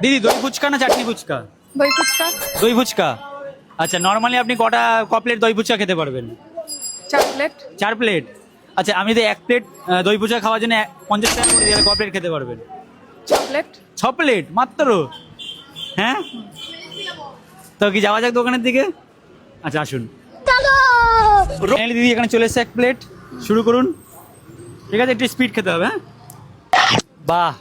দিদি দই ফুচকা না চাটনি ফুচকা? দই ফুচকা। দই ফুচকা। আচ্ছা, নর্মালি আপনি ক প্লেট দই ফুচকা খেতে পারবেন? 4 প্লেট। 4 প্লেট। আচ্ছা, আমি তো 1 প্লেট দই ফুচকা খাওয়ার জন্য 50 টাকা করে দিলে ক প্লেট খেতে পারবেন? 6 প্লেট। 6 প্লেট মাত্র? হ্যাঁ, তো কি যাওয়া যাক দোকানের দিকে? আচ্ছা আসুন। ফাইনালি দিদি এখানে চলে এসছে 1 প্লেট, শুরু করুন। ঠিক আছে, একটু স্পিড খেতে হবে। হ্যাঁ, বাহ।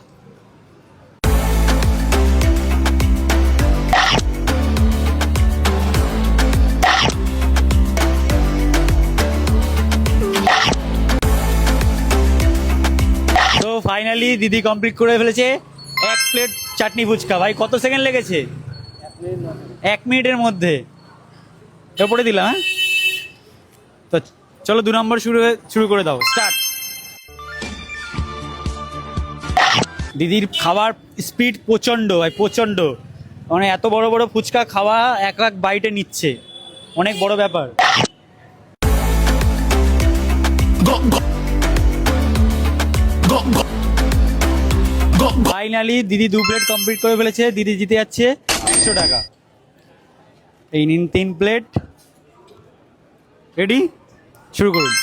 তো ফাইনালি দিদি কমপ্লিট করে ফেলেছে 1 প্লেট চাটনি ফুচকা। ভাই কত সেকেন্ড লেগেছে? 1 মিনিটের মধ্যে পড়ে দিলাম। হ্যাঁ, তো চলো 2 নম্বর শুরু করে দাও, স্টার্ট। দিদির খাবার স্পিড প্রচণ্ড, ভাই প্রচণ্ড। মানে এত বড় বড় ফুচকা খাওয়া এক বাইটে নিচ্ছে, অনেক বড় ব্যাপার। ফাইনালি দিদি 2 প্লেট কমপ্লিট করে ফেলেছে। দিদি জিতে যাচ্ছে 100 টাকা। এই নিন 3 প্লেট। রেডি, শুরু করুন।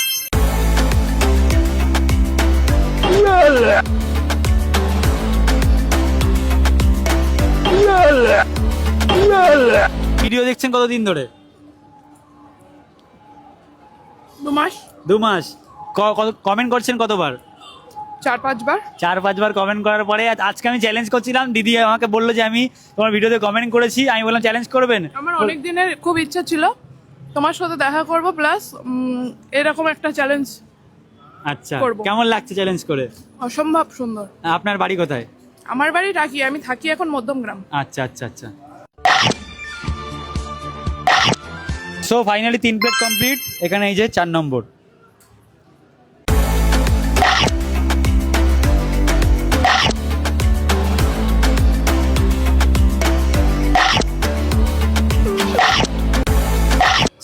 ভিডিও দেখছেন কতদিন ধরে? 2 মাস। 2 মাস। কমেন্ট করছেন কতবার? 4-5 বার। 4-5 বার কমেন্ট করার পরে আজকে আমি চ্যালেঞ্জ করছিলাম। দিদি আমাকে বললো যে আমি তোমার ভিডিওতে কমেন্ট করেছি, আমি বললাম চ্যালেঞ্জ করবেন। আমার অনেক দিনের খুব ইচ্ছা ছিল তোমার সাথে দেখা করব, প্লাস এরকম একটা চ্যালেঞ্জ। আচ্ছা, কেমন লাগছে চ্যালেঞ্জ করে? অসম্ভব সুন্দর। আপনার বাড়ি কোথায়? আমার বাড়ি টাকি, আমি থাকি এখন মধ্যমগ্রাম। আচ্ছা আচ্ছা আচ্ছা। So finally 3 plate complete. এখানে এই যে 4 নম্বর।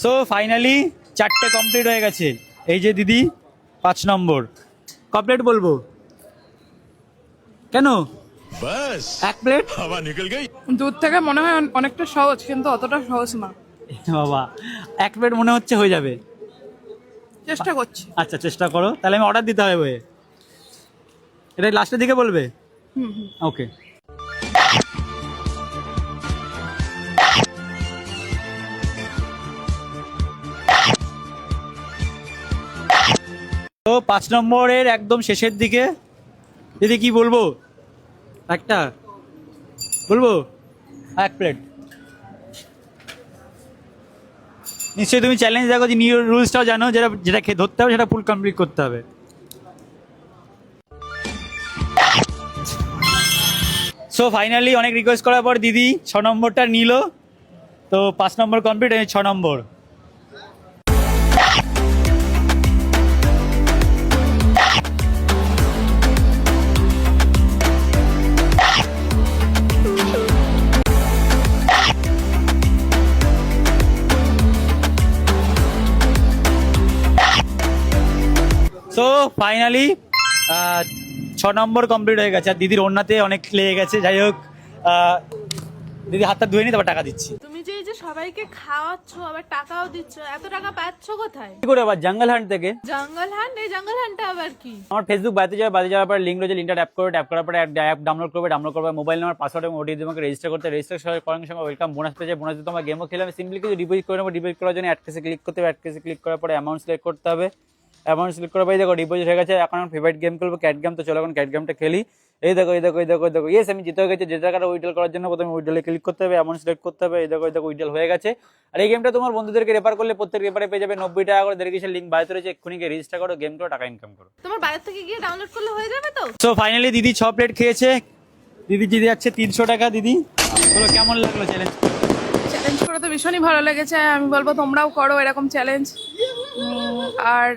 সো ফাইনালি 4টে কমপ্লিট হয়ে গেছে। এই যে দিদি 5 নম্বর। কমপ্লিট বলবো কেন? बस 1 প্লেট। हवा निकल गई। দূর থেকে মনে হয় অনেকটা সহজ, কিন্তু অতটা সহজ না। বাবা, 1 প্লেট মনে হচ্ছে হয়ে যাবে। চেষ্টা করছি। আচ্ছা, চেষ্টা করো। তাহলে আমি অর্ডার দিতে হবে। এটা লাস্টের দিকে বলবে? ওকে। তো 5 নম্বরের একদম শেষের দিকে। দিদি কি বলবো? একটা বলবো? 1 প্লেট। নিশ্চয়ই তুমি চ্যালেঞ্জ দেখো, যে নিউ রুলসটাও জানো, যেটা খেয়ে ধরতে হবে সেটা ফুল কমপ্লিট করতে হবে। সো ফাইনালি অনেক রিকোয়েস্ট করার পর দিদি 6 নম্বরটা নিল। তো 5 নম্বর কমপ্লিট, 6 নম্বর। সো ফাইনালি 6 নম্বর কমপ্লিট হয়ে গেছে। আর দিদির ওড়নাতে অনেক লেগে গেছে। যাই হোক, দিদি হাতটা ধুয়ে নি, তারপর টাকা দিচ্ছি। তুমি যে এই যে সবাইকে খাওয়াচ্ছ আবার টাকাও দিচ্ছ, এত টাকা পাচ্ছ কোথায়? কি করে? আবার জঙ্গল হান্ট থেকে। জঙ্গল হান্ট? এই জঙ্গল হান্টটা আবার কি? আমার ফেসবুক বাড়িতে যাওয়ার পর লিঙ্ক রয়েছে, লিঙ্কটা ট্যাপ করার পরে অ্যাপ ডাউনলোড করবে মোবাইল নাম্বার, পাসওয়ার্ড এবং ওটিপি তোমাকে রেজিস্টার করতে। রেজিস্টার করার সঙ্গে ওয়েলকাম বোনাস পেয়ে বোনাস দিয়ে তোমার গেমও খেলে। আমি সিম্পলি কিছু ডিপোজিট করে নেবো। ডিপোজিট করার জন্য অ্যাড কেসে ক্লিক করতে হবে। অ্যাড কেসে ক্লিক করার পরে অ্যামাউন্ট সিলেক্ট করতে হবে। অ্যামাউন্ট সিলেক্ট করার পরে দেখো ডিপোজিট হয়ে গেছে। এখন আমার ফেভারিট গেম খেলবো, ক্যাট গেম। তো চলো এখন ক্যাট গেমটা খেলি। এই দেখো ইয়েস, আমি জিতে গেছে। যে টাকাটা উইড্রল করার জন্য প্রথমে উইড্রলে ক্লিক করতে হবে, অ্যামাউন্ট সিলেক্ট করতে হবে। এই দেখো উইড্রল হয়ে গেছে। আর এই গেমটা তোমার বন্ধুদেরকে রেফার করলে প্রত্যেক রেফারে পেয়ে যাবে 90 টাকা করে। দেরিকিসের লিঙ্ক বাড়িতে রয়েছে, এক্ষুনি গিয়ে রেজিস্টার করো, গেম করো, টাকা ইনকাম করো। তোমার বাইরে থেকে গিয়ে ডাউনলোড করলে হয়ে যাবে তো? সো ফাইনালি দিদি 6 প্লেট খেয়েছে। দিদি জিতে যাচ্ছে 300 টাকা। দিদি বলো কেমন লাগলো চ্যালেঞ্জ? চ্যালেঞ্জ করে তো ভীষণই ভালো লেগেছে। আমি বলবো তোমরাও করো এরকম চ্যালেঞ্জ। আর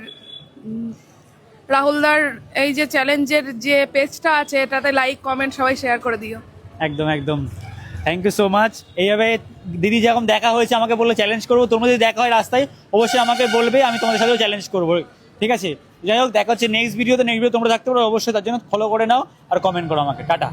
রাহুলদার এই যে চ্যালেঞ্জের যে পেজটা আছে, এটাতে লাইক কমেন্ট সবাই শেয়ার করে দিও। একদম একদম, থ্যাংক ইউ সো মাচ। এইভাবে দিদি যখন দেখা হয়েছে আমাকে বললো চ্যালেঞ্জ করবো। তোমরা যদি দেখা হয় রাস্তায় অবশ্যই আমাকে বলবে, আমি তোমাদের সাথেও চ্যালেঞ্জ করবো। ঠিক আছে, যাই হোক, দেখা হচ্ছে নেক্সট ভিডিওতে। নেক্সট ভিডিও তোমরা থাকতে পারো অবশ্যই, তার জন্য ফলো করে নাও আর কমেন্ট করো আমাকে। টাটা।